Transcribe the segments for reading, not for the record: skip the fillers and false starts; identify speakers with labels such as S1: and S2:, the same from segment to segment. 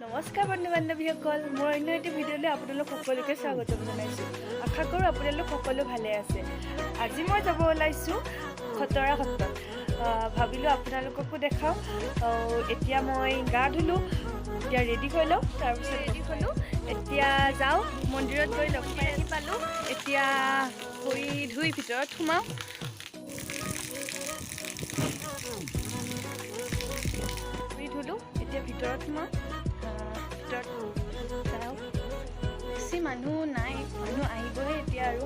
S1: নমস্কাৰ বন্ধু বান্ধৱীসকল মোৰ অন্য এটা ভিডিঅ'লৈ আপোনালোক সকলোকে স্বাগতম জনাইছোঁ। আশা কৰোঁ আপোনালোক সকলো ভালে আছে। আজি মই যাব ওলাইছোঁ খটৰা সত্ৰত। ভাবিলোঁ আপোনালোককো দেখাওঁ। এতিয়া মই গা ধুলোঁ, এতিয়া ৰেডি হৈ লওঁ। তাৰপিছত ৰেডি হ'লোঁ, এতিয়া যাওঁ মন্দিৰত গৈ লগ পাই আহি পালোঁ। এতিয়া ভৰি ধুই ভিতৰত সোমাওঁ। ভৰি ধুলোঁ, এতিয়া ভিতৰত সোমাওঁ। বেছি মানুহ নাই, মানুহ আহিবহে এতিয়া আৰু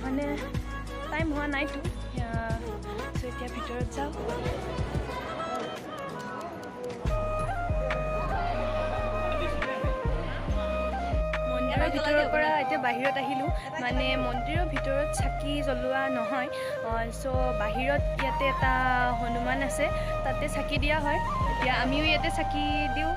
S1: মানে টাইম হোৱা নাইতো। এতিয়া ভিতৰত যাওঁ। মন্দিৰৰ ভিতৰৰ পৰা এতিয়া বাহিৰত আহিলোঁ। মানে মন্দিৰৰ ভিতৰত চাকি জ্বলোৱা নহয়, চ' বাহিৰত ইয়াতে এটা হনুমান আছে, তাতে চাকি দিয়া হয়। এতিয়া আমিও ইয়াতে চাকি দিওঁ।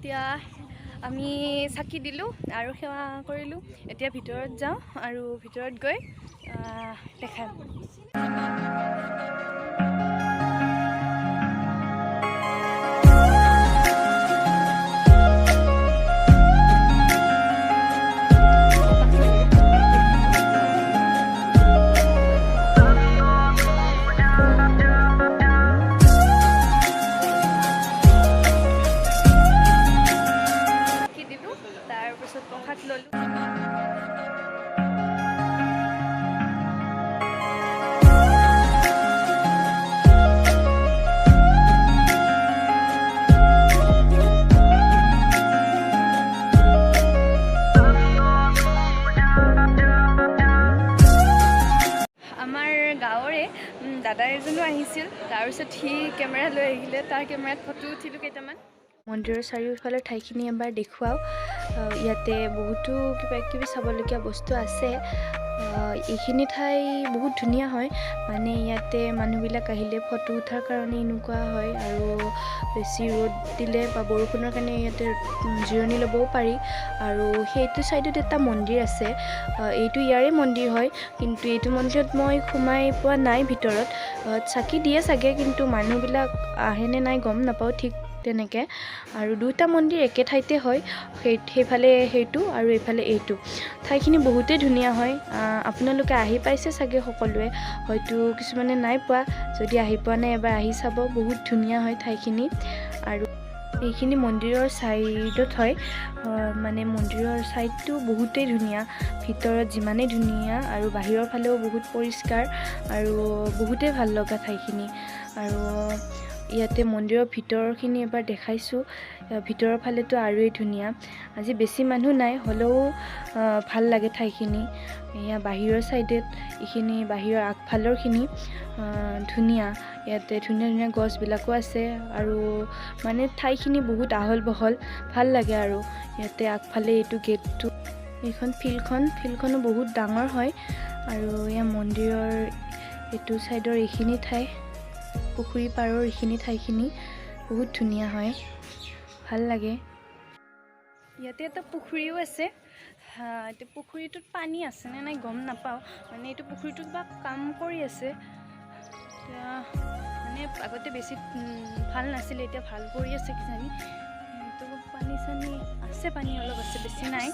S1: এতিয়া আমি চাকি দিলোঁ আৰু সেৱা কৰিলোঁ। এতিয়া ভিতৰত যাওঁ আৰু ভিতৰত গৈ দেখাম। তাৰপিছত প্ৰসাদ ল'লোঁ। আমাৰ গাঁৱৰে দাদা এজনো আহিছিল, তাৰপিছত সি কেমেৰা লৈ আহিলে, তাৰ কেমেৰাত ফটো উঠিলোঁ কেইটামান। মন্দিৰৰ চাৰিওফালৰ ঠাইখিনি এবাৰ দেখুৱাওঁ। ইয়াতে বহুতো কিবা কিবি চাবলগীয়া বস্তু আছে। এইখিনি ঠাই বহুত ধুনীয়া হয়, মানে ইয়াতে মানুহবিলাক আহিলে ফটো উঠাৰ কাৰণে এনেকুৱা হয়। আৰু বেছি ৰ'দ দিলে বা বৰষুণৰ কাৰণে ইয়াতে জিৰণি ল'বও পাৰি। আৰু সেইটো ছাইডত এটা মন্দিৰ আছে, এইটো ইয়াৰে মন্দিৰ হয়, কিন্তু এইটো মন্দিৰত মই সোমাই পোৱা নাই ভিতৰত। চাকি দিয়ে চাগে, কিন্তু মানুহবিলাক আহেনে নাই গম নাপাওঁ ঠিক তেনেকৈ। আৰু দুটা মন্দিৰ একে ঠাইতে হয়, সেইফালে সেইটো আৰু এইফালে এইটো। ঠাইখিনি বহুতেই ধুনীয়া হয়। আপোনালোকে আহি পাইছে চাগে সকলোৱে, হয়তো কিছুমানে নাই পোৱা। যদি আহি পোৱা নাই এবাৰ আহি চাব, বহুত ধুনীয়া হয় ঠাইখিনি। আৰু এইখিনি মন্দিৰৰ ছাইডত হয়, মানে মন্দিৰৰ ছাইডটো বহুতেই ধুনীয়া। ভিতৰত যিমানেই ধুনীয়া আৰু বাহিৰৰ ফালেও বহুত পৰিষ্কাৰ আৰু বহুতেই ভাল লগা ঠাইখিনি। আৰু ইয়াতে মন্দিৰৰ ভিতৰখিনি এবাৰ দেখাইছোঁ। ভিতৰৰ ফালেতো আৰুৱেই ধুনীয়া। আজি বেছি মানুহ নাই, হ'লেও ভাল লাগে ঠাইখিনি। এয়া বাহিৰৰ ছাইডত, এইখিনি বাহিৰৰ আগফালৰখিনি ধুনীয়া। ইয়াতে ধুনীয়া ধুনীয়া গছবিলাকো আছে আৰু মানে ঠাইখিনি বহুত আহল বহল, ভাল লাগে। আৰু ইয়াতে আগফালে এইটো গেটটো, এইখন ফিল্ডখনো বহুত ডাঙৰ হয়। আৰু এয়া মন্দিৰৰ এইটো ছাইডৰ এইখিনি ঠাই, পুখুৰী পাৰৰ এইখিনি ঠাইখিনি বহুত ধুনীয়া হয়, ভাল লাগে। ইয়াতে এটা পুখুৰীও আছে। এতিয়া পুখুৰীটোত পানী আছেনে নাই গম নাপাওঁ, মানে এইটো পুখুৰীটোত কিবা কাম কৰি আছে। এতিয়া মানে আগতে বেছি ভাল নাছিলে, এতিয়া ভাল কৰি আছে কিজানি। তো পানী চানী আছে, পানী অলপ আছে, বেছি নাই।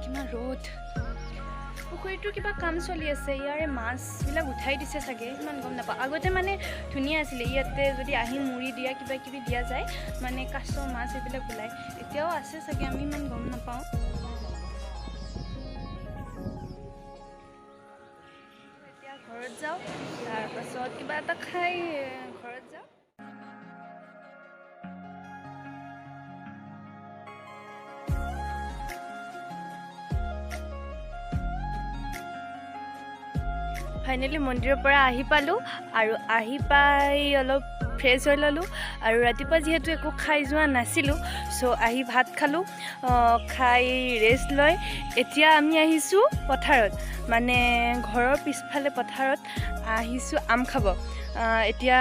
S1: কিমান ৰ'দ। পুখুৰীটোৰ কিবা কাম চলি আছে, ইয়াৰে মাছবিলাক উঠাই দিছে চাগে, ইমান গম নাপাওঁ। আগতে মানে ধুনীয়া আছিলে, ইয়াতে যদি আহি মুড়ি দিয়া কিবা কিবি দিয়া যায়, মানে কাছ মাছ এইবিলাক ওলায়। এতিয়াও আছে চাগে, আমি ইমান গম নাপাওঁ। এতিয়া ঘৰত যাওঁ, তাৰপাছত কিবা এটা খাই ঘৰত যাওঁ। ফাইনেলি মন্দিৰৰ পৰা আহি পালোঁ আৰু আহি পাই অলপ ফ্ৰেছ হৈ ল'লোঁ আৰু ৰাতিপুৱা যিহেতু একো খাই যোৱা নাছিলোঁ চ' আহি ভাত খালোঁ খাই ৰেষ্ট লৈ এতিয়া আমি আহিছোঁ পথাৰত মানে ঘৰৰ পিছফালে পথাৰত আহিছোঁ আম খাব এতিয়া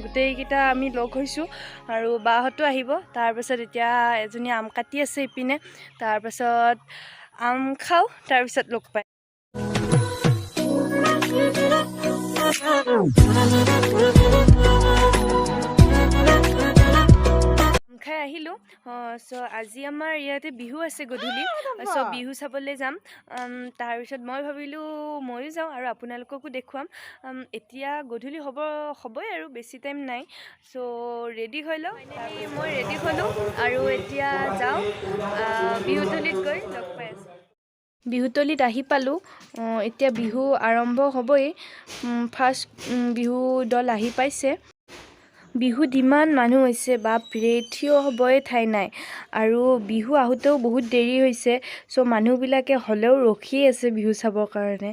S1: গোটেইকেইটা আমি লগ হৈছোঁ আৰু বাহঁতো আহিব তাৰপাছত এতিয়া এজনী আম কাটি আছে ইপিনে তাৰপাছত আম খাওঁ তাৰপিছত লগ পাই খাই আহিলোঁ চ' আজি আমাৰ ইয়াতে বিহু আছে গধূলি চ' বিহু চাবলৈ যাম তাৰপিছত মই ভাবিলোঁ ময়ো যাওঁ আৰু আপোনালোককো দেখুৱাম এতিয়া গধূলি হ'বই আৰু বেছি টাইম নাই চ' ৰেডি হৈ লওঁ মই ৰেডি হ'লোঁ আৰু এতিয়া যাওঁ বিহুতলীত গৈ লগ পাই আছোঁ বিহুতলীত আহি পালোঁ এতিয়া বিহু আৰম্ভ হ'বই ফাৰ্ষ্ট বিহু দল আহি পাইছে বিহুত ইমান মানুহ হৈছে বাপৰে থিয় হ'বই ঠাই নাই আৰু বিহু আহোঁতেও বহুত দেৰি হৈছে চ' মানুহবিলাকে হ'লেও ৰখিয়ে আছে বিহু চাবৰ কাৰণে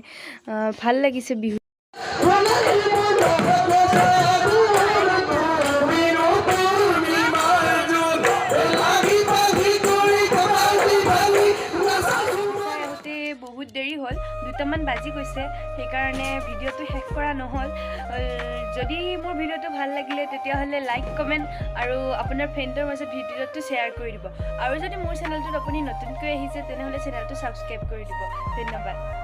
S1: ভাল লাগিছে বিহু বহুত দেৰি হ'ল 2টামান বাজি গৈছে সেইকাৰণে ভিডিঅ'টো শেষ কৰা নহ'ল যদি মোৰ ভিডিঅ'টো ভাল লাগিলে তেতিয়াহ'লে লাইক কমেণ্ট আৰু আপোনাৰ ফ্ৰেণ্ডৰ মাজত ভিডিঅ'টো শ্বেয়াৰ কৰি দিব আৰু যদি মোৰ চেনেলটোত আপুনি নতুনকৈ আহিছে তেনেহ'লে চেনেলটো ছাবস্ক্ৰাইব কৰি দিব ধন্যবাদ